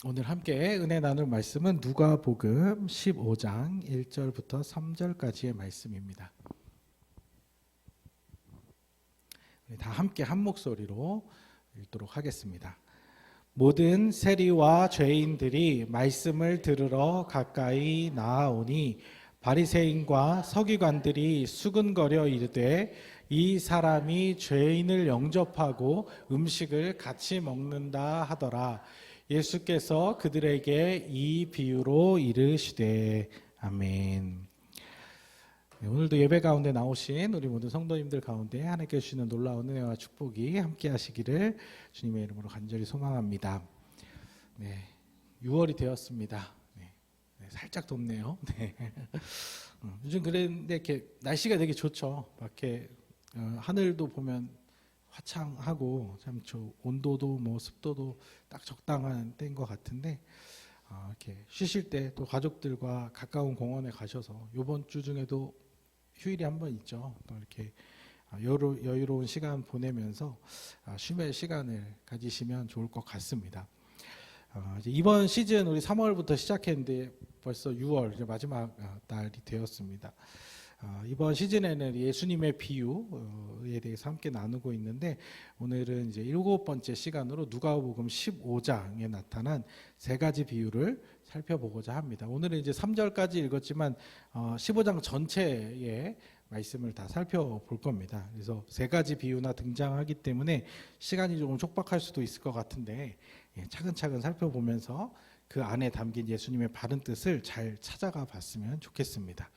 오늘 함께 은혜 나눌 말씀은 누가복음 15장 1절부터 3절까지의 말씀입니다. 우리 다 함께 한 목소리로 읽도록 하겠습니다. 모든 세리와 죄인들이 말씀을 들으러 가까이 나아오니 바리새인과 서기관들이 수근거려 이르되 이 사람이 죄인을 영접하고 음식을 같이 먹는다 하더라. 예수께서 그들에게 이 비유로 이르시되 아멘. 오늘도 예배 가운데 나오신 우리 모든 성도님들 가운데 하나님께 주시는 놀라운 은혜와 축복이 함께 하시기를 주님의 이름으로 간절히 소망합니다. 네, 6월이 되었습니다. 네, 살짝 덥네요. 네. 요즘 그랬는데 이렇게 날씨가 되게 좋죠. 밖에 하늘도 보면 화창하고 참 온도도 뭐 습도도 딱 적당한 때인 것 같은데 이렇게 쉬실 때 또 가족들과 가까운 공원에 가셔서 이번 주 중에도 휴일이 한 번 있죠. 또 이렇게 여유로운 시간 보내면서 쉼의 시간을 가지시면 좋을 것 같습니다. 이제 이번 시즌 우리 3월부터 시작했는데 벌써 6월 이제 마지막 달이 되었습니다. 이번 시즌에는 예수님의 비유에 대해서 함께 나누고 있는데 오늘은 이제 7번째 시간으로 누가복음 15장에 나타난 세 가지 비유를 살펴보고자 합니다. 오늘은 이제 3절까지 읽었지만 15장 전체의 말씀을 다 살펴볼 겁니다. 그래서 세 가지 비유나 등장하기 때문에 시간이 조금 촉박할 수도 있을 것 같은데 차근차근 살펴보면서 그 안에 담긴 예수님의 바른 뜻을 잘 찾아가 봤으면 좋겠습니다.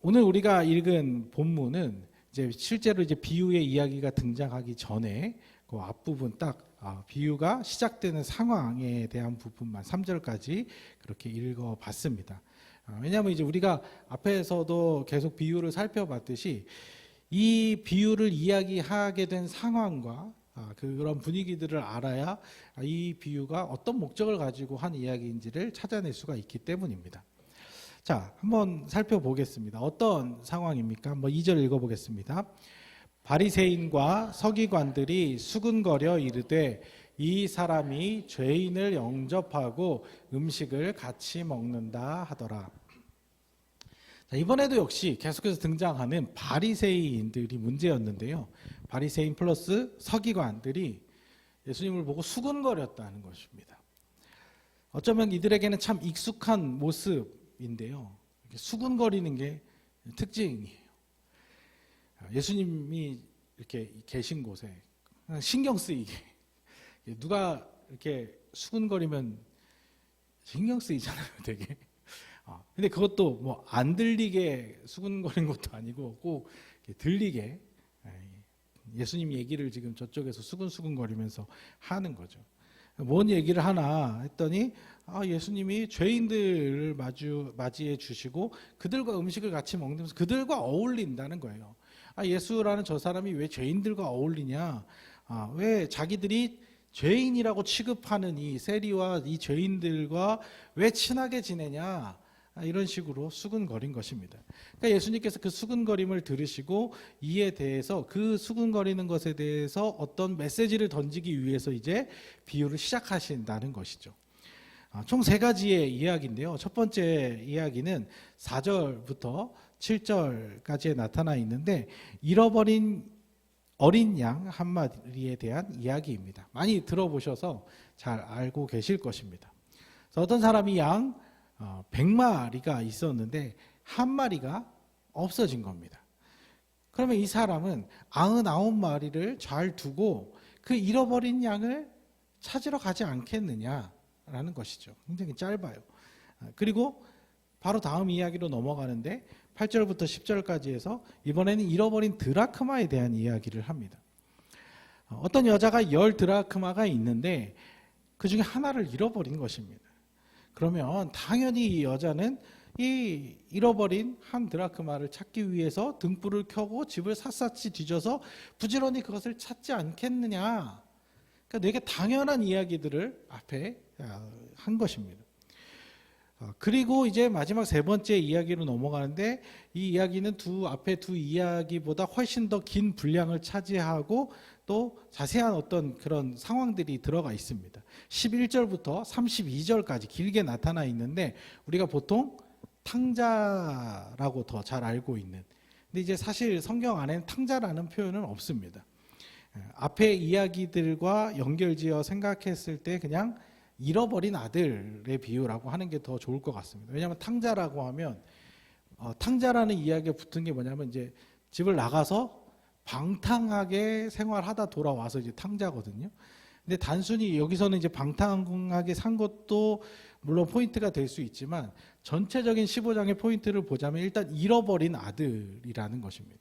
오늘 우리가 읽은 본문은 이제 실제로 이제 비유의 이야기가 등장하기 전에 그 앞부분 딱 비유가 시작되는 상황에 대한 부분만 3절까지 그렇게 읽어봤습니다. 왜냐하면 이제 우리가 앞에서도 계속 비유를 살펴봤듯이 이 비유를 이야기하게 된 상황과 그런 분위기들을 알아야 이 비유가 어떤 목적을 가지고 한 이야기인지를 찾아낼 수가 있기 때문입니다. 자, 한번 살펴보겠습니다. 어떤 상황입니까? 한번 2절 읽어보겠습니다. 바리새인과 서기관들이 수근거려 이르되 이 사람이 죄인을 영접하고 음식을 같이 먹는다 하더라. 자, 이번에도 역시 계속해서 등장하는 바리새인들이 문제였는데요. 바리새인 플러스 서기관들이 예수님을 보고 수근거렸다는 것입니다. 어쩌면 이들에게는 참 익숙한 모습인데요. 수근거리는 게 특징이에요. 예수님이 이렇게 계신 곳에 신경 쓰이게, 누가 이렇게 수근거리면 신경 쓰이잖아요, 되게. 근데 그것도 뭐 안 들리게 수근거리는 것도 아니고 꼭 들리게 예수님 얘기를 지금 저쪽에서 수근수근거리면서 하는 거죠. 뭔 얘기를 하나 했더니 예수님이 죄인들을 맞이해 주시고 그들과 음식을 같이 먹으면서 그들과 어울린다는 거예요. 예수라는 저 사람이 왜 죄인들과 어울리냐? 왜 자기들이 죄인이라고 취급하는 이 세리와 이 죄인들과 왜 친하게 지내냐? 이런 식으로 수근거린 것입니다. 그러니까 예수님께서 그 수근거림을 들으시고 이에 대해서 그 수근거리는 것에 대해서 어떤 메시지를 던지기 위해서 이제 비유를 시작하신다는 것이죠. 총 세 가지의 이야기인데요. 첫 번째 이야기는 4절부터 7절까지에 나타나 있는데 잃어버린 어린 양 한 마리에 대한 이야기입니다. 많이 들어보셔서 잘 알고 계실 것입니다. 그래서 어떤 사람이 양 100마리가 있었는데 한 마리가 없어진 겁니다. 그러면 이 사람은 99마리를 잘 두고 그 잃어버린 양을 찾으러 가지 않겠느냐라는 것이죠. 굉장히 짧아요. 그리고 바로 다음 이야기로 넘어가는데 8절부터 10절까지 해서 이번에는 잃어버린 드라크마에 대한 이야기를 합니다. 어떤 여자가 10 드라크마가 있는데 그 중에 하나를 잃어버린 것입니다. 그러면 당연히 이 여자는 이 잃어버린 한 드라크마를 찾기 위해서 등불을 켜고 집을 샅샅이 뒤져서 부지런히 그것을 찾지 않겠느냐. 그러니까 되게 당연한 이야기들을 앞에 한 것입니다. 그리고 이제 마지막 세 번째 이야기로 넘어가는데 이 이야기는 앞에 두 이야기보다 훨씬 더 긴 분량을 차지하고 또 자세한 어떤 그런 상황들이 들어가 있습니다. 11절부터 32절까지 길게 나타나 있는데 우리가 보통 탕자라고 더 잘 알고 있는, 근데 이제 사실 성경 안에는 탕자라는 표현은 없습니다. 앞에 이야기들과 연결지어 생각했을 때 그냥 잃어버린 아들의 비유라고 하는 게 더 좋을 것 같습니다. 왜냐하면 탕자라고 하면 탕자라는 이야기가 붙은 게 뭐냐면 이제 집을 나가서 방탕하게 생활하다 돌아와서 이제 탕자거든요. 근데 단순히 여기서는 이제 방탕하게 산 것도 물론 포인트가 될 수 있지만 전체적인 15장의 포인트를 보자면 일단 잃어버린 아들이라는 것입니다.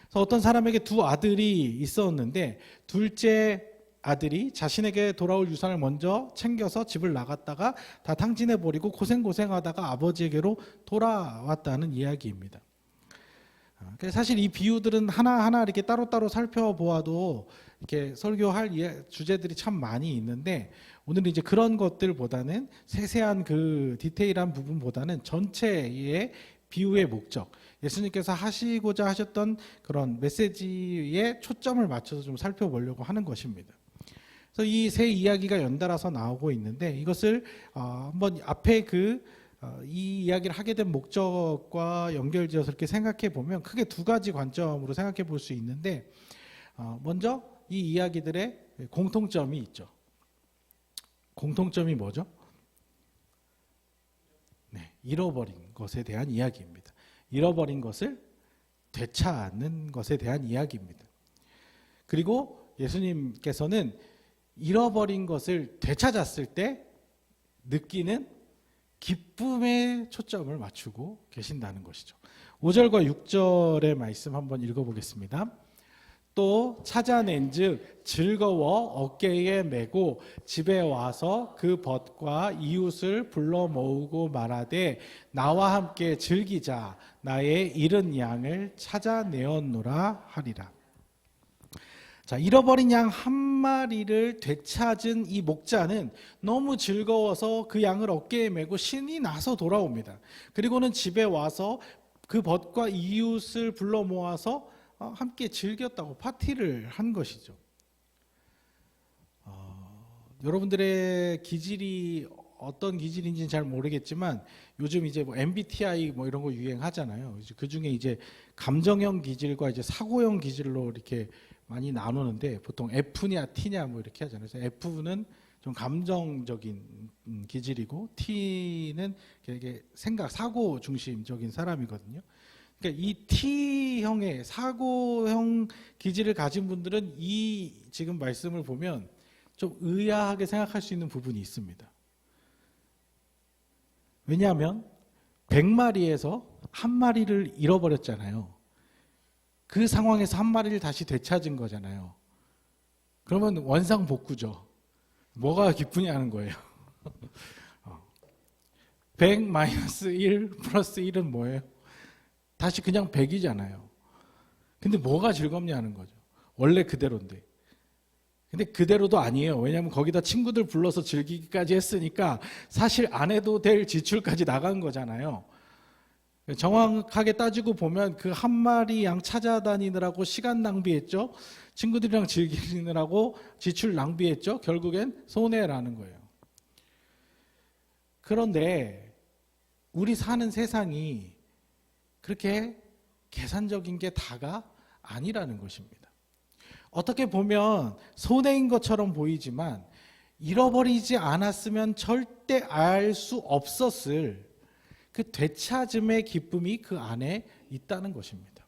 그래서 어떤 사람에게 두 아들이 있었는데 둘째 아들이 자신에게 돌아올 유산을 먼저 챙겨서 집을 나갔다가 다 탕진해버리고 고생하다가 아버지에게로 돌아왔다는 이야기입니다. 사실 이 비유들은 하나하나 이렇게 따로따로 살펴보아도 이렇게 설교할 주제들이 참 많이 있는데 오늘은 이제 그런 것들보다는 세세한 그 디테일한 부분보다는 전체의 비유의 목적, 예수님께서 하시고자 하셨던 그런 메시지에 초점을 맞춰서 좀 살펴보려고 하는 것입니다. 그래서 이 세 이야기가 연달아서 나오고 있는데 이것을 한번 앞에 이 이야기를 하게 된 목적과 연결지어서 이렇게 생각해 보면 크게 두 가지 관점으로 생각해 볼 수 있는데 먼저 이 이야기들의 공통점이 있죠. 공통점이 뭐죠? 네, 잃어버린 것에 대한 이야기입니다. 잃어버린 것을 되찾는 것에 대한 이야기입니다. 그리고 예수님께서는 잃어버린 것을 되찾았을 때 느끼는 기쁨에 초점을 맞추고 계신다는 것이죠. 5절과 6절의 말씀 한번 읽어보겠습니다. 또 찾아낸즉 즐거워 어깨에 메고 집에 와서 그 벗과 이웃을 불러 모으고 말하되 나와 함께 즐기자 나의 잃은 양을 찾아내었노라 하리라. 자, 잃어버린 양 한 마리를 되찾은 이 목자는 너무 즐거워서 그 양을 어깨에 메고 신이 나서 돌아옵니다. 그리고는 집에 와서 그 벗과 이웃을 불러 모아서 함께 즐겼다고 파티를 한 것이죠. 여러분들의 기질이 어떤 기질인지는 잘 모르겠지만 요즘 이제 뭐 MBTI 뭐 이런 거 유행하잖아요. 그 중에 이제 감정형 기질과 이제 사고형 기질로 이렇게 많이 나누는데 보통 F냐 T냐 뭐 이렇게 하잖아요. 그래서 F는 좀 감정적인 기질이고 T는 이게 생각, 사고 중심적인 사람이거든요. 그러니까 이 T형의 사고형 기질을 가진 분들은 이 지금 말씀을 보면 좀 의아하게 생각할 수 있는 부분이 있습니다. 왜냐하면 100마리에서 한 마리를 잃어버렸잖아요. 그 상황에서 한 마리를 다시 되찾은 거잖아요. 그러면 원상복구죠. 뭐가 기쁘냐는 거예요. 100 마이너스 1 플러스 1은 뭐예요? 다시 그냥 100이잖아요. 근데 뭐가 즐겁냐는 거죠. 원래 그대로인데. 근데 그대로도 아니에요. 왜냐하면 거기다 친구들 불러서 즐기기까지 했으니까 사실 안 해도 될 지출까지 나간 거잖아요. 정확하게 따지고 보면 그 한 마리 양 찾아다니느라고 시간 낭비했죠. 친구들이랑 즐기느라고 지출 낭비했죠. 결국엔 손해라는 거예요. 그런데 우리 사는 세상이 그렇게 계산적인 게 다가 아니라는 것입니다. 어떻게 보면 손해인 것처럼 보이지만 잃어버리지 않았으면 절대 알 수 없었을 그 되찾음의 기쁨이 그 안에 있다는 것입니다.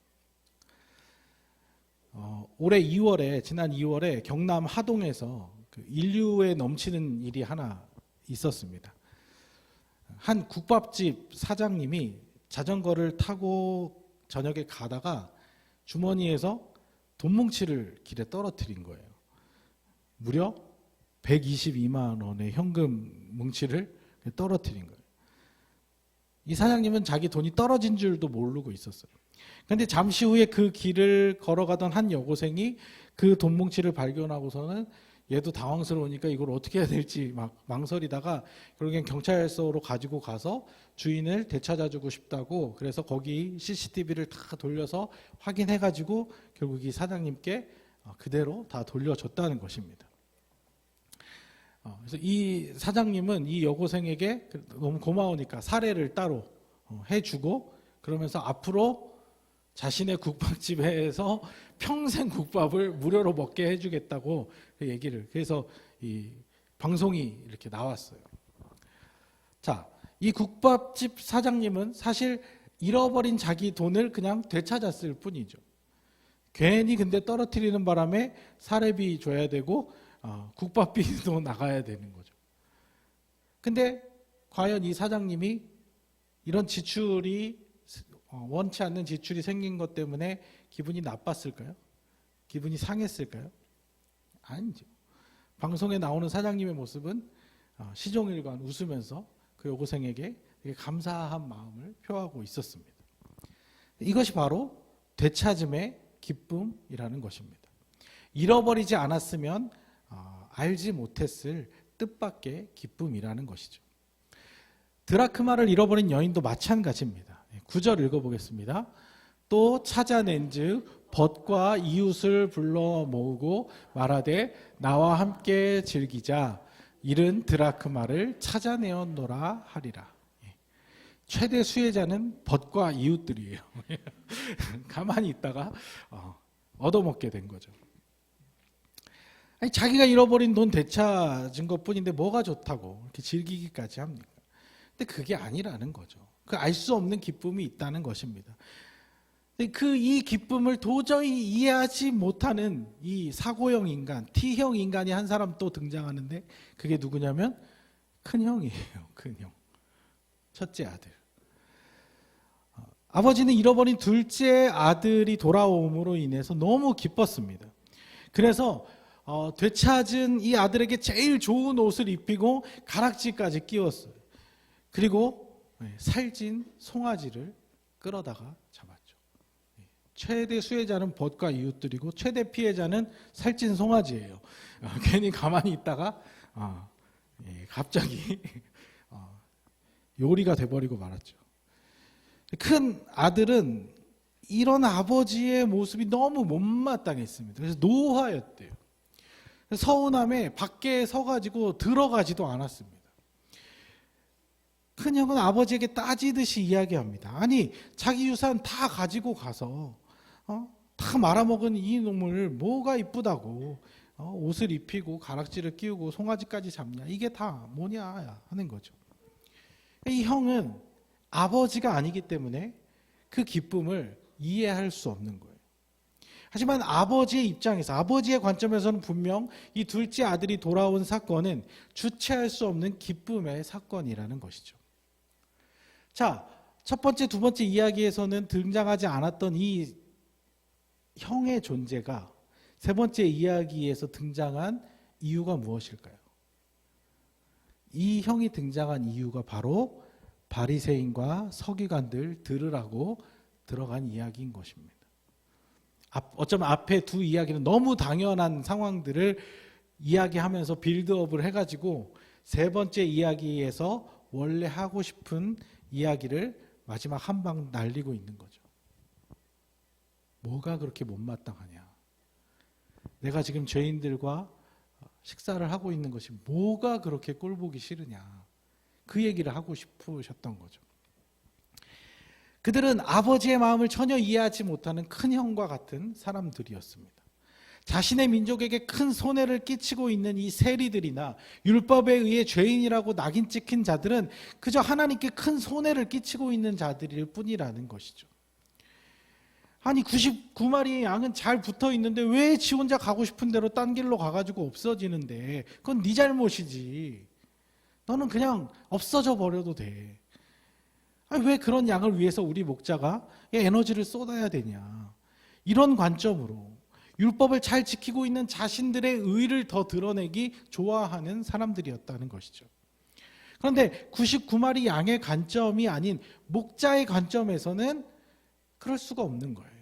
올해 2월에 지난 2월에 경남 하동에서 그 인류에 넘치는 일이 하나 있었습니다. 한 국밥집 사장님이 자전거를 타고 저녁에 가다가 주머니에서 돈 뭉치를 길에 떨어뜨린 거예요. 무려 122만 원의 현금 뭉치를 떨어뜨린 거예요. 이 사장님은 자기 돈이 떨어진 줄도 모르고 있었어요. 그런데 잠시 후에 그 길을 걸어가던 한 여고생이 그 돈 뭉치를 발견하고서는 얘도 당황스러우니까 이걸 어떻게 해야 될지 막 망설이다가 결국엔 경찰서로 가지고 가서 주인을 되찾아주고 싶다고, 그래서 거기 CCTV를 다 돌려서 확인해가지고 결국 이 사장님께 그대로 다 돌려줬다는 것입니다. 그래서 이 사장님은 이 여고생에게 너무 고마우니까 사례를 따로 해주고, 그러면서 앞으로 자신의 국밥집에서 평생 국밥을 무료로 먹게 해주겠다고 얘기를, 그래서 이 방송이 이렇게 나왔어요. 자, 이 국밥집 사장님은 사실 잃어버린 자기 돈을 그냥 되찾았을 뿐이죠. 괜히 근데 떨어뜨리는 바람에 사례비 줘야 되고 국밥비도 나가야 되는 거죠. 근데 과연 이 사장님이 이런 지출이 원치 않는 지출이 생긴 것 때문에 기분이 나빴을까요? 기분이 상했을까요? 아니죠. 방송에 나오는 사장님의 모습은 시종일관 웃으면서 그 여고생에게 되게 감사한 마음을 표하고 있었습니다. 이것이 바로 되찾음의 기쁨이라는 것입니다. 잃어버리지 않았으면 알지 못했을 뜻밖의 기쁨이라는 것이죠. 드라크마를 잃어버린 여인도 마찬가지입니다. 9절 읽어보겠습니다. 또 찾아낸즉 벗과 이웃을 불러 모으고 말하되 나와 함께 즐기자, 이른 드라크마를 찾아내었노라 하리라. 최대 수혜자는 벗과 이웃들이에요. 가만히 있다가 얻어먹게 된 거죠. 아니, 자기가 잃어버린 돈 되찾은 것뿐인데 뭐가 좋다고 이렇게 즐기기까지 합니까? 근데 그게 아니라는 거죠. 그 알 수 없는 기쁨이 있다는 것입니다. 그 이 기쁨을 도저히 이해하지 못하는 이 사고형 인간, T형 인간이 한 사람 또 등장하는데, 그게 누구냐면 큰형이에요. 큰형. 첫째 아들. 아버지는 잃어버린 둘째 아들이 돌아옴으로 인해서 너무 기뻤습니다. 그래서 되찾은 이 아들에게 제일 좋은 옷을 입히고 가락지까지 끼웠어요. 그리고 살찐 송아지를 끌어다가 잡았죠. 최대 수혜자는 벗과 이웃들이고 최대 피해자는 살찐 송아지예요. 괜히 가만히 있다가 갑자기 요리가 돼버리고 말았죠. 큰 아들은 이런 아버지의 모습이 너무 못마땅했습니다. 그래서 노화였대요. 서운함에 밖에 서가지고 들어가지도 않았습니다. 큰형은 아버지에게 따지듯이 이야기합니다. 아니, 자기 유산 다 가지고 가서 다 말아먹은 이 놈을 뭐가 이쁘다고 옷을 입히고 가락지를 끼우고 송아지까지 잡냐, 이게 다 뭐냐 하는 거죠. 이 형은 아버지가 아니기 때문에 그 기쁨을 이해할 수 없는 거예요. 하지만 아버지의 입장에서, 아버지의 관점에서는 분명 이 둘째 아들이 돌아온 사건은 주체할 수 없는 기쁨의 사건이라는 것이죠. 자, 첫 번째, 두 번째 이야기에서는 등장하지 않았던 이 형의 존재가 세 번째 이야기에서 등장한 이유가 무엇일까요? 이 형이 등장한 이유가 바로 바리새인과 서기관들 들으라고 들어간 이야기인 것입니다. 어쩌면 앞에 두 이야기는 너무 당연한 상황들을 이야기하면서 빌드업을 해가지고 세 번째 이야기에서 원래 하고 싶은 이야기를 마지막 한 방 날리고 있는 거죠. 뭐가 그렇게 못마땅하냐? 내가 지금 죄인들과 식사를 하고 있는 것이 뭐가 그렇게 꼴보기 싫으냐? 그 얘기를 하고 싶으셨던 거죠. 그들은 아버지의 마음을 전혀 이해하지 못하는 큰형과 같은 사람들이었습니다. 자신의 민족에게 큰 손해를 끼치고 있는 이 세리들이나 율법에 의해 죄인이라고 낙인 찍힌 자들은 그저 하나님께 큰 손해를 끼치고 있는 자들일 뿐이라는 것이죠. 아니, 99마리의 양은 잘 붙어 있는데 왜 지 혼자 가고 싶은 대로 딴 길로 가가지고 없어지는데, 그건 네 잘못이지. 너는 그냥 없어져 버려도 돼. 아니, 왜 그런 양을 위해서 우리 목자가 에너지를 쏟아야 되냐. 이런 관점으로 율법을 잘 지키고 있는 자신들의 의를 더 드러내기 좋아하는 사람들이었다는 것이죠. 그런데 99마리 양의 관점이 아닌 목자의 관점에서는 그럴 수가 없는 거예요.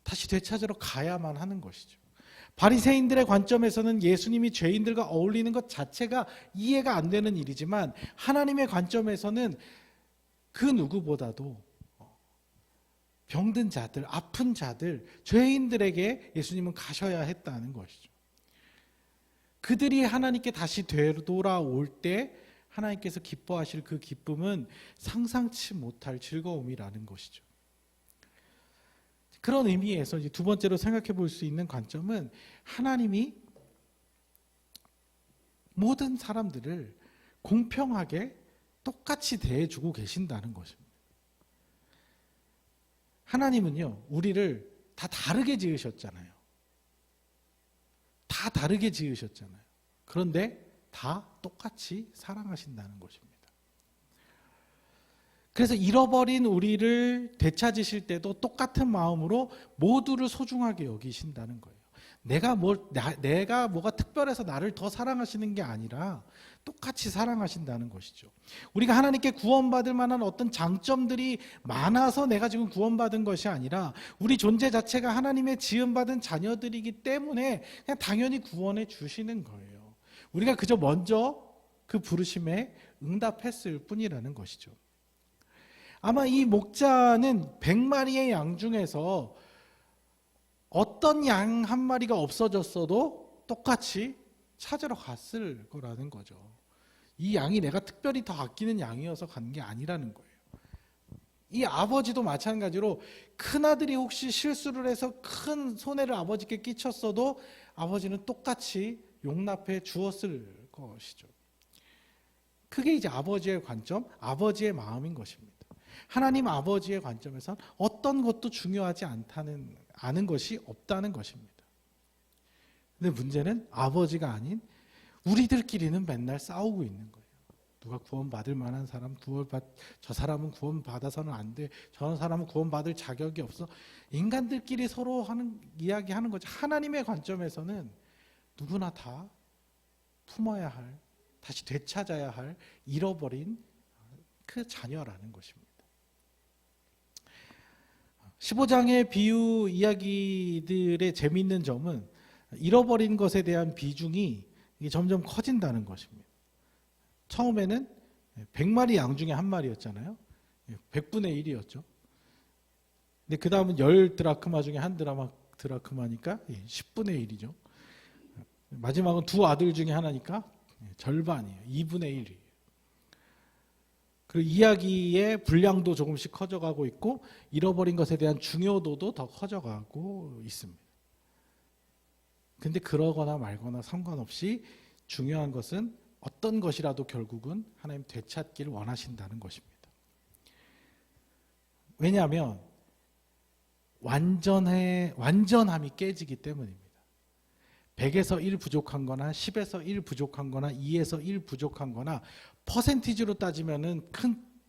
다시 되찾으러 가야만 하는 것이죠. 바리새인들의 관점에서는 예수님이 죄인들과 어울리는 것 자체가 이해가 안 되는 일이지만, 하나님의 관점에서는 그 누구보다도 병든 자들, 아픈 자들, 죄인들에게 예수님은 가셔야 했다는 것이죠. 그들이 하나님께 다시 되돌아올 때 하나님께서 기뻐하실 그 기쁨은 상상치 못할 즐거움이라는 것이죠. 그런 의미에서 이제 두 번째로 생각해 볼 수 있는 관점은 하나님이 모든 사람들을 공평하게 똑같이 대해주고 계신다는 것입니다. 하나님은요, 우리를 다 다르게 지으셨잖아요. 다 다르게 지으셨잖아요. 그런데 다 똑같이 사랑하신다는 것입니다. 그래서 잃어버린 우리를 되찾으실 때도 똑같은 마음으로 모두를 소중하게 여기신다는 거예요. 내가 뭐가 특별해서 나를 더 사랑하시는 게 아니라 똑같이 사랑하신다는 것이죠. 우리가 하나님께 구원받을 만한 어떤 장점들이 많아서 내가 지금 구원받은 것이 아니라 우리 존재 자체가 하나님의 지음받은 자녀들이기 때문에 그냥 당연히 구원해 주시는 거예요. 우리가 그저 먼저 그 부르심에 응답했을 뿐이라는 것이죠. 아마 이 목자는 100마리의 양 중에서 어떤 양 한 마리가 없어졌어도 똑같이 찾으러 갔을 거라는 거죠. 이 양이 내가 특별히 더 아끼는 양이어서 간 게 아니라는 거예요. 이 아버지도 마찬가지로 큰아들이 혹시 실수를 해서 큰 손해를 아버지께 끼쳤어도 아버지는 똑같이 용납해 주었을 것이죠. 그게 이제 아버지의 관점, 아버지의 마음인 것입니다. 하나님 아버지의 관점에선 어떤 것도 중요하지 않은 것이 없다는 것입니다. 근데 문제는 아버지가 아닌 우리들끼리는 맨날 싸우고 있는 거예요. 누가 구원받을 만한 사람, 저 사람은 구원받아서는 안 돼. 저 사람은 구원받을 자격이 없어. 인간들끼리 서로 이야기하는 거죠. 하나님의 관점에서는 누구나 다 품어야 할, 다시 되찾아야 할 잃어버린 그 자녀라는 것입니다. 15장의 비유 이야기들의 재미있는 점은 잃어버린 것에 대한 비중이 점점 커진다는 것입니다. 처음에는 100마리 양 중에 한 마리였잖아요. 100분의 1이었죠. 근데 그 다음은 10드라크마 중에 한 드라크마니까 10분의 1이죠. 마지막은 두 아들 중에 하나니까 절반이에요. 2분의 1이에요. 그리고 이야기의 분량도 조금씩 커져가고 있고 잃어버린 것에 대한 중요도도 더 커져가고 있습니다. 근데 그러거나 말거나 상관없이 중요한 것은 어떤 것이라도 결국은 하나님 되찾기를 원하신다는 것입니다. 왜냐하면 완전함이 깨지기 때문입니다. 100에서 1 부족한 거나 10에서 1 부족한 거나 2에서 1 부족한 거나 퍼센티지로 따지면은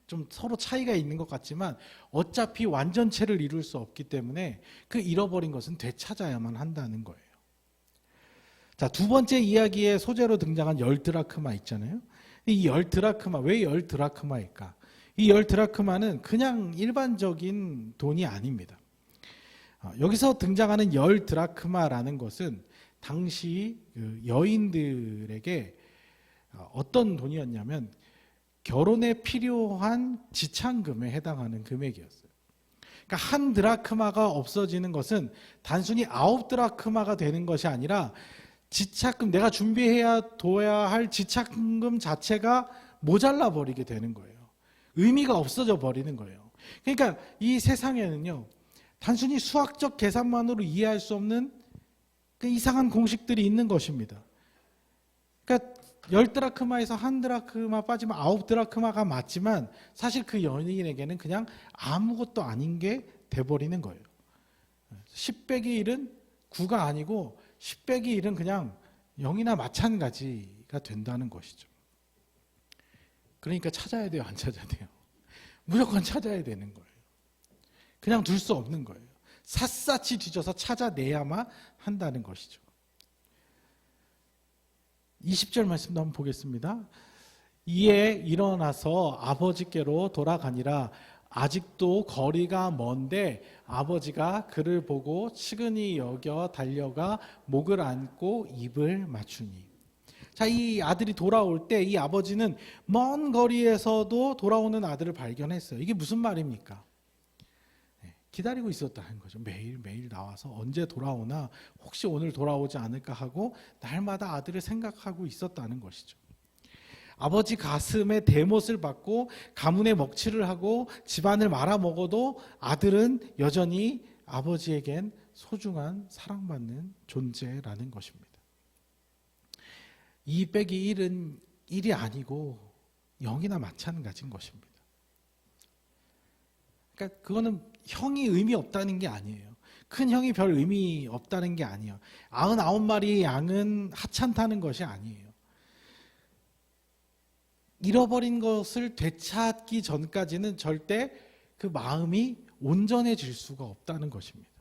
좀 서로 차이가 있는 것 같지만 어차피 완전체를 이룰 수 없기 때문에 그 잃어버린 것은 되찾아야만 한다는 거예요. 자, 두 번째 이야기의 소재로 등장한 10드라크마 있잖아요. 이 10드라크마, 왜 10드라크마일까? 이 10드라크마는 그냥 일반적인 돈이 아닙니다. 여기서 등장하는 10드라크마라는 것은 당시 여인들에게 어떤 돈이었냐면 결혼에 필요한 지참금에 해당하는 금액이었어요. 그러니까 한 드라크마가 없어지는 것은 단순히 9드라크마가 되는 것이 아니라 지참금, 내가 준비해야 둬야 할 지참금 자체가 모자라 버리게 되는 거예요. 의미가 없어져 버리는 거예요. 그러니까 이 세상에는요, 단순히 수학적 계산만으로 이해할 수 없는 그 이상한 공식들이 있는 것입니다. 그러니까 10드라크마에서 한 드라크마 빠지면 9드라크마가 맞지만 사실 그 연인에게는 그냥 아무것도 아닌 게 돼버리는 거예요. 10 빼기 1은 9가 아니고 10 빼기 1은 그냥 0이나 마찬가지가 된다는 것이죠. 그러니까 찾아야 돼요, 안 찾아야 돼요? 무조건 찾아야 되는 거예요. 그냥 둘 수 없는 거예요. 샅샅이 뒤져서 찾아내야만 한다는 것이죠. 20절 말씀도 한번 보겠습니다. 이에 일어나서 아버지께로 돌아가니라. 아직도 거리가 먼데 아버지가 그를 보고 측은히 여겨 달려가 목을 안고 입을 맞추니. 자, 이 아들이 돌아올 때 이 아버지는 먼 거리에서도 돌아오는 아들을 발견했어요. 이게 무슨 말입니까? 기다리고 있었다는 거죠. 매일 나와서 언제 돌아오나, 혹시 오늘 돌아오지 않을까 하고 날마다 아들을 생각하고 있었다는 것이죠. 아버지 가슴에 대못을 받고 가문의 먹칠을 하고 집안을 말아먹어도 아들은 여전히 아버지에겐 소중한 사랑받는 존재라는 것입니다. 2 빼기 1은 1이 아니고 0이나 마찬가지인 것입니다. 그러니까 그거는 형이 의미 없다는 게 아니에요. 큰 형이 별 의미 없다는 게 아니에요. 99마리의 양은 하찮다는 것이 아니에요. 잃어버린 것을 되찾기 전까지는 절대 그 마음이 온전해질 수가 없다는 것입니다.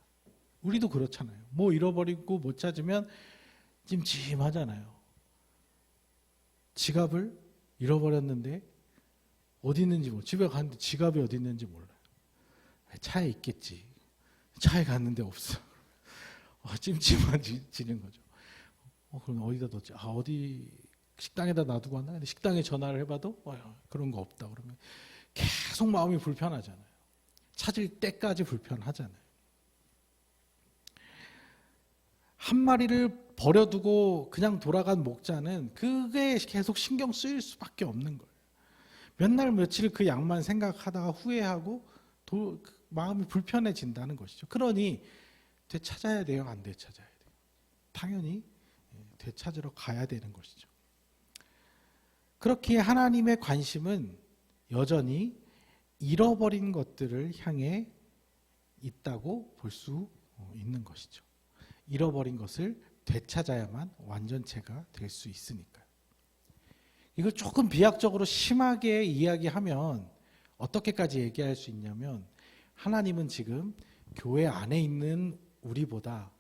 우리도 그렇잖아요. 뭐 잃어버리고 못 찾으면 찜찜하잖아요. 지갑을 잃어버렸는데 어디 있는지 집에 갔는데 지갑이 어디 있는지 몰라요. 차에 있겠지. 차에 갔는데 없어. 찜찜해지는 거죠. 그럼 어디다 뒀지? 어디 식당에다 놔두고 왔나? 근데 식당에 전화를 해봐도 그런 거 없다. 그러면 계속 마음이 불편하잖아요. 찾을 때까지 불편하잖아요. 한 마리를 버려두고 그냥 돌아간 목자는 그게 계속 신경 쓰일 수밖에 없는 거예요. 몇 날 며칠 그 양만 생각하다가 후회하고 마음이 불편해진다는 것이죠. 그러니 되찾아야 돼요? 안 되찾아야 돼요? 당연히 되찾으러 가야 되는 것이죠. 그렇기에 하나님의 관심은 여전히 잃어버린 것들을 향해 있다고 볼 수 있는 것이죠. 잃어버린 것을 되찾아야만 완전체가 될 수 있으니까요. 이걸 조금 비약적으로 심하게 이야기하면 어떻게까지 얘기할 수 있냐면, 하나님은 지금 교회 안에 있는 우리보다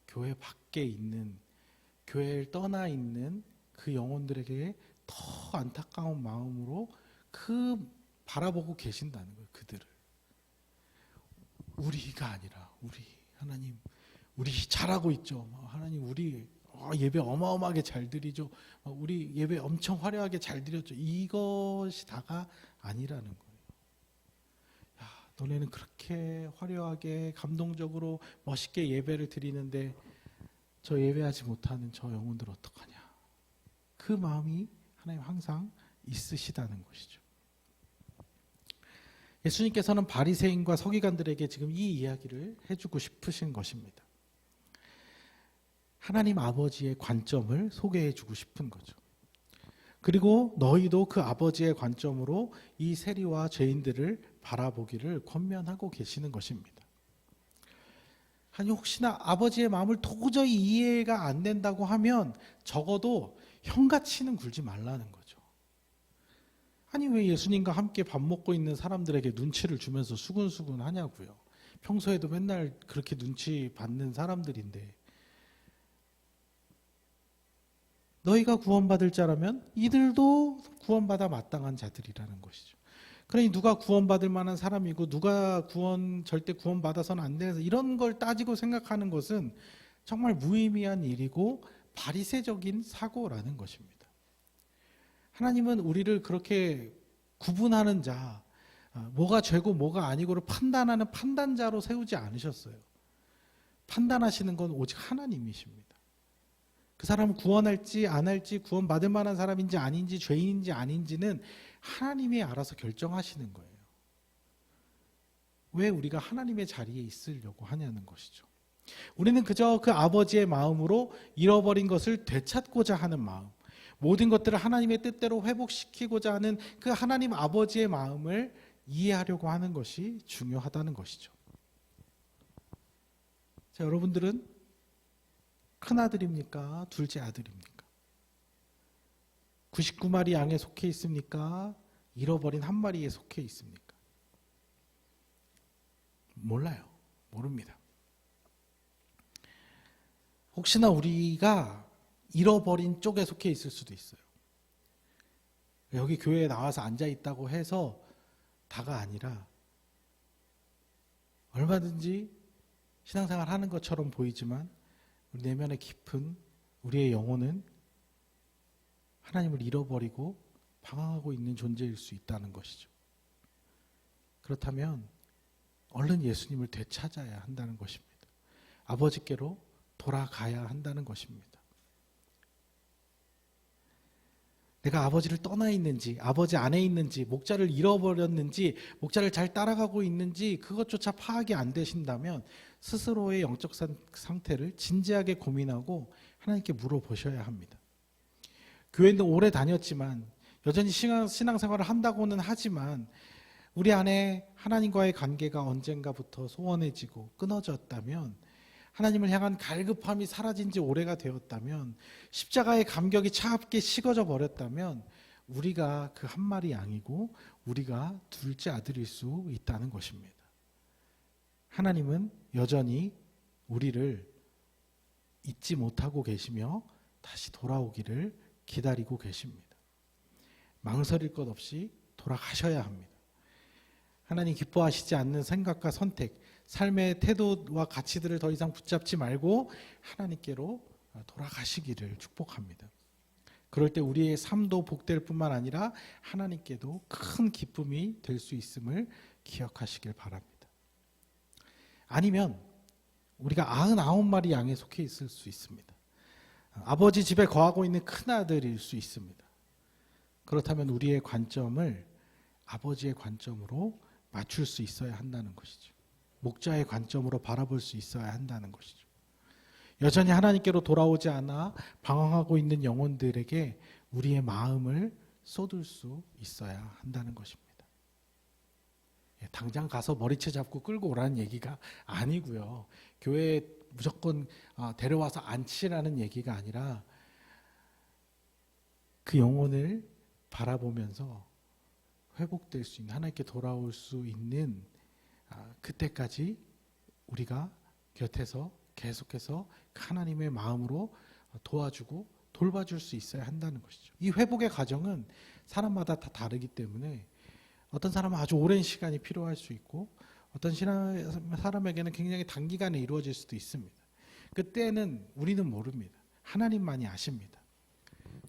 교회 밖에 있는, 교회를 떠나 있는 그 영혼들에게 더 안타까운 마음으로 바라보고 계신다는 거예요. 그들을. 우리가 아니라 하나님, 우리 잘하고 있죠. 하나님, 우리 예배 어마어마하게 잘 드리죠. 우리 예배 엄청 화려하게 잘 드렸죠. 이것이 다가 아니라는 거예요. 너네는 그렇게 화려하게 감동적으로 멋있게 예배를 드리는데 저 예배하지 못하는 저 영혼들 어떡하냐. 그 마음이 하나님 항상 있으시다는 것이죠. 예수님께서는 바리새인과 서기관들에게 지금 이 이야기를 해주고 싶으신 것입니다. 하나님 아버지의 관점을 소개해주고 싶은 거죠. 그리고 너희도 그 아버지의 관점으로 이 세리와 죄인들을 바라보기를 권면하고 계시는 것입니다. 아니, 혹시나 아버지의 마음을 도저히 이해가 안 된다고 하면 적어도 형같이는 굴지 말라는 거죠. 아니, 왜 예수님과 함께 밥 먹고 있는 사람들에게 눈치를 주면서 수근수근 하냐고요. 평소에도 맨날 그렇게 눈치 받는 사람들인데, 너희가 구원받을 자라면 이들도 구원받아 마땅한 자들이라는 것이죠. 그러니 누가 구원받을 만한 사람이고 누가 절대 구원받아서는 안 되는, 이런 걸 따지고 생각하는 것은 정말 무의미한 일이고 바리새적인 사고라는 것입니다. 하나님은 우리를 그렇게 구분하는 자, 뭐가 죄고 뭐가 아니고를 판단하는 판단자로 세우지 않으셨어요. 판단하시는 건 오직 하나님이십니다. 그 사람을 구원할지 안 할지, 구원받을 만한 사람인지 아닌지, 죄인인지 아닌지는 하나님이 알아서 결정하시는 거예요. 왜 우리가 하나님의 자리에 있으려고 하냐는 것이죠. 우리는 그저 그 아버지의 마음으로 잃어버린 것을 되찾고자 하는 마음, 모든 것들을 하나님의 뜻대로 회복시키고자 하는 그 하나님 아버지의 마음을 이해하려고 하는 것이 중요하다는 것이죠. 자, 여러분들은 큰아들입니까? 둘째 아들입니까? 99마리 양에 속해 있습니까? 잃어버린 한 마리에 속해 있습니까? 몰라요. 모릅니다. 혹시나 우리가 잃어버린 쪽에 속해 있을 수도 있어요. 여기 교회에 나와서 앉아 있다고 해서 다가 아니라 얼마든지 신앙생활 하는 것처럼 보이지만 우리 내면의 깊은 우리의 영혼은 하나님을 잃어버리고 방황하고 있는 존재일 수 있다는 것이죠. 그렇다면 얼른 예수님을 되찾아야 한다는 것입니다. 아버지께로 돌아가야 한다는 것입니다. 내가 아버지를 떠나 있는지, 아버지 안에 있는지, 목자를 잃어버렸는지, 목자를 잘 따라가고 있는지 그것조차 파악이 안 되신다면 스스로의 영적 상태를 진지하게 고민하고 하나님께 물어보셔야 합니다. 교회는 오래 다녔지만 여전히 신앙생활을 한다고는 하지만 우리 안에 하나님과의 관계가 언젠가부터 소원해지고 끊어졌다면, 하나님을 향한 갈급함이 사라진 지 오래가 되었다면, 십자가의 감격이 차갑게 식어져 버렸다면 우리가 그 한 마리 양이고 우리가 둘째 아들일 수 있다는 것입니다. 하나님은 여전히 우리를 잊지 못하고 계시며 다시 돌아오기를 기다리고 계십니다. 망설일 것 없이 돌아가셔야 합니다. 하나님 기뻐하시지 않는 생각과 선택, 삶의 태도와 가치들을 더 이상 붙잡지 말고 하나님께로 돌아가시기를 축복합니다. 그럴 때 우리의 삶도 복될 뿐만 아니라 하나님께도 큰 기쁨이 될 수 있음을 기억하시길 바랍니다. 아니면 우리가 99마리 양에 속해 있을 수 있습니다. 아버지 집에 거하고 있는 큰아들일 수 있습니다. 그렇다면 우리의 관점을 아버지의 관점으로 맞출 수 있어야 한다는 것이죠. 목자의 관점으로 바라볼 수 있어야 한다는 것이죠. 여전히 하나님께로 돌아오지 않아 방황하고 있는 영혼들에게 우리의 마음을 쏟을 수 있어야 한다는 것입니다. 당장 가서 머리채 잡고 끌고 오라는 얘기가 아니고요. 교회에 무조건 데려와서 앉히라는 얘기가 아니라 그 영혼을 바라보면서 회복될 수 있는, 하나님께 돌아올 수 있는 그때까지 우리가 곁에서 계속해서 하나님의 마음으로 도와주고 돌봐줄 수 있어야 한다는 것이죠. 이 회복의 과정은 사람마다 다 다르기 때문에 어떤 사람은 아주 오랜 시간이 필요할 수 있고 어떤 사람에게는 굉장히 단기간에 이루어질 수도 있습니다. 그때는 우리는 모릅니다. 하나님만이 아십니다.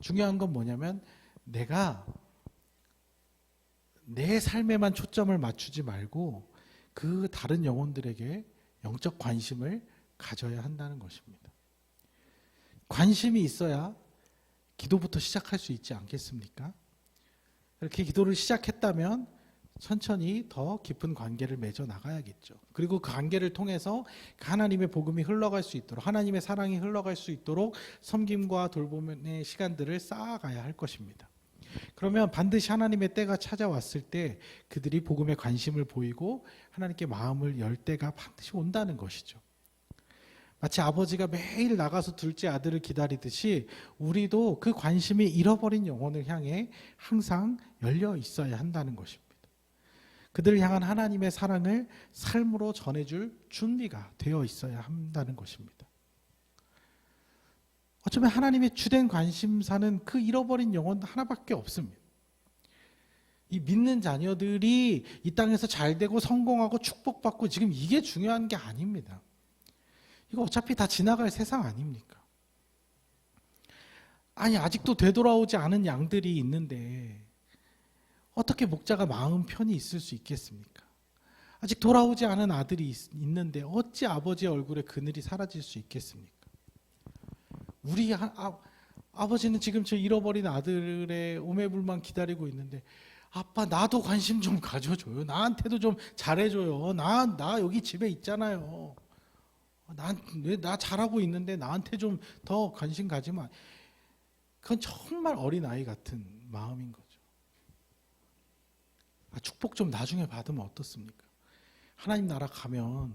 중요한 건 뭐냐면 내가 내 삶에만 초점을 맞추지 말고 그 다른 영혼들에게 영적 관심을 가져야 한다는 것입니다. 관심이 있어야 기도부터 시작할 수 있지 않겠습니까? 이렇게 기도를 시작했다면 천천히 더 깊은 관계를 맺어 나가야겠죠. 그리고 그 관계를 통해서 하나님의 복음이 흘러갈 수 있도록, 하나님의 사랑이 흘러갈 수 있도록 섬김과 돌봄의 시간들을 쌓아가야 할 것입니다. 그러면 반드시 하나님의 때가 찾아왔을 때 그들이 복음에 관심을 보이고 하나님께 마음을 열 때가 반드시 온다는 것이죠. 마치 아버지가 매일 나가서 둘째 아들을 기다리듯이 우리도 그 관심이 잃어버린 영혼을 향해 항상 열려 있어야 한다는 것입니다. 그들을 향한 하나님의 사랑을 삶으로 전해줄 준비가 되어 있어야 한다는 것입니다. 어쩌면 하나님의 주된 관심사는 그 잃어버린 영혼 하나밖에 없습니다. 이 믿는 자녀들이 이 땅에서 잘되고 성공하고 축복받고 지금 이게 중요한 게 아닙니다. 이거 어차피 다 지나갈 세상 아닙니까? 아니 아직도 되돌아오지 않은 양들이 있는데 어떻게 목자가 마음 편히 있을 수 있겠습니까? 아직 돌아오지 않은 아들이 있는데 어찌 아버지의 얼굴에 그늘이 사라질 수 있겠습니까? 우리 아버지는 지금 저 잃어버린 아들의 오매불만 기다리고 있는데 아빠 나도 관심 좀 가져줘요. 나한테도 좀 잘해줘요. 나 여기 집에 있잖아요. 나 잘하고 있는데 나한테 좀 더 관심 가지마. 그건 정말 어린아이 같은 마음인 거죠. 축복 좀 나중에 받으면 어떻습니까? 하나님 나라 가면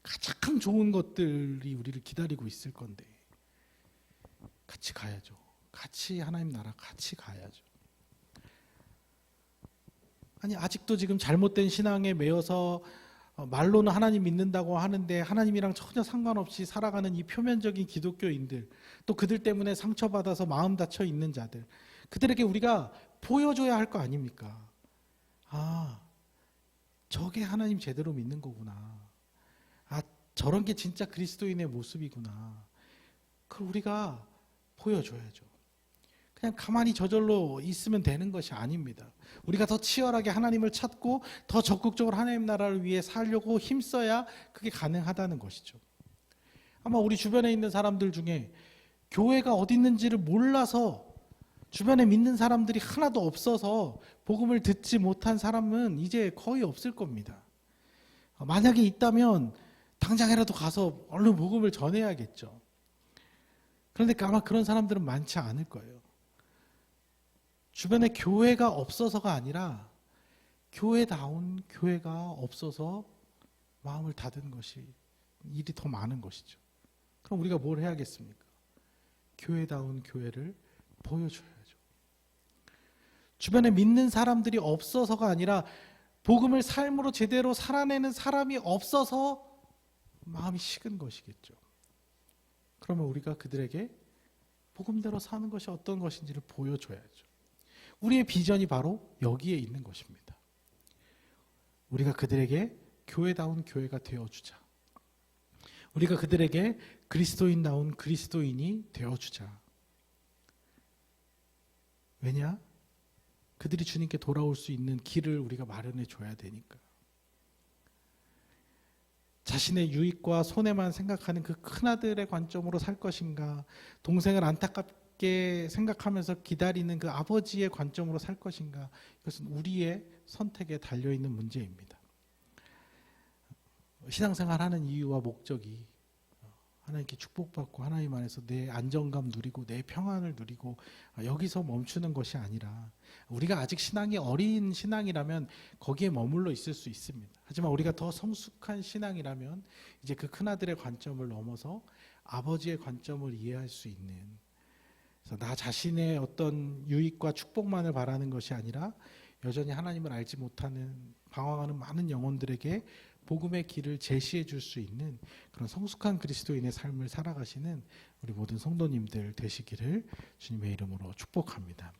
가장 좋은 것들이 우리를 기다리고 있을 건데 같이 가야죠. 같이 하나님 나라 같이 가야죠. 아니 아직도 지금 잘못된 신앙에 매여서 말로는 하나님 믿는다고 하는데 하나님이랑 전혀 상관없이 살아가는 이 표면적인 기독교인들, 또 그들 때문에 상처받아서 마음 다쳐 있는 자들, 그들에게 우리가 보여줘야 할 거 아닙니까? 저게 하나님 제대로 믿는 거구나. 저런 게 진짜 그리스도인의 모습이구나. 그걸 우리가 보여줘야죠. 그냥 가만히 저절로 있으면 되는 것이 아닙니다. 우리가 더 치열하게 하나님을 찾고 더 적극적으로 하나님 나라를 위해 살려고 힘써야 그게 가능하다는 것이죠. 아마 우리 주변에 있는 사람들 중에 교회가 어디 있는지를 몰라서 주변에 믿는 사람들이 하나도 없어서 복음을 듣지 못한 사람은 이제 거의 없을 겁니다. 만약에 있다면 당장이라도 가서 얼른 복음을 전해야겠죠. 그런데 아마 그런 사람들은 많지 않을 거예요. 주변에 교회가 없어서가 아니라 교회다운 교회가 없어서 마음을 닫은 것이 일이 더 많은 것이죠. 그럼 우리가 뭘 해야겠습니까? 교회다운 교회를 보여줘야죠. 주변에 믿는 사람들이 없어서가 아니라 복음을 삶으로 제대로 살아내는 사람이 없어서 마음이 식은 것이겠죠. 그러면 우리가 그들에게 복음대로 사는 것이 어떤 것인지를 보여줘야죠. 우리의 비전이 바로 여기에 있는 것입니다. 우리가 그들에게 교회다운 교회가 되어주자. 우리가 그들에게 그리스도인다운 그리스도인이 되어주자. 왜냐? 그들이 주님께 돌아올 수 있는 길을 우리가 마련해 줘야 되니까. 자신의 유익과 손해만 생각하는 그 큰아들의 관점으로 살 것인가, 동생을 안타깝게 생각하면서 기다리는 그 아버지의 관점으로 살 것인가, 이것은 우리의 선택에 달려있는 문제입니다. 신앙생활하는 이유와 목적이 하나님께 축복받고 하나님 안에서 내 안정감 누리고 내 평안을 누리고 여기서 멈추는 것이 아니라, 우리가 아직 신앙이 어린 신앙이라면 거기에 머물러 있을 수 있습니다. 하지만 우리가 더 성숙한 신앙이라면 이제 그 큰아들의 관점을 넘어서 아버지의 관점을 이해할 수 있는, 그래서 나 자신의 어떤 유익과 축복만을 바라는 것이 아니라 여전히 하나님을 알지 못하는 방황하는 많은 영혼들에게 복음의 길을 제시해 줄 수 있는 그런 성숙한 그리스도인의 삶을 살아가시는 우리 모든 성도님들 되시기를 주님의 이름으로 축복합니다.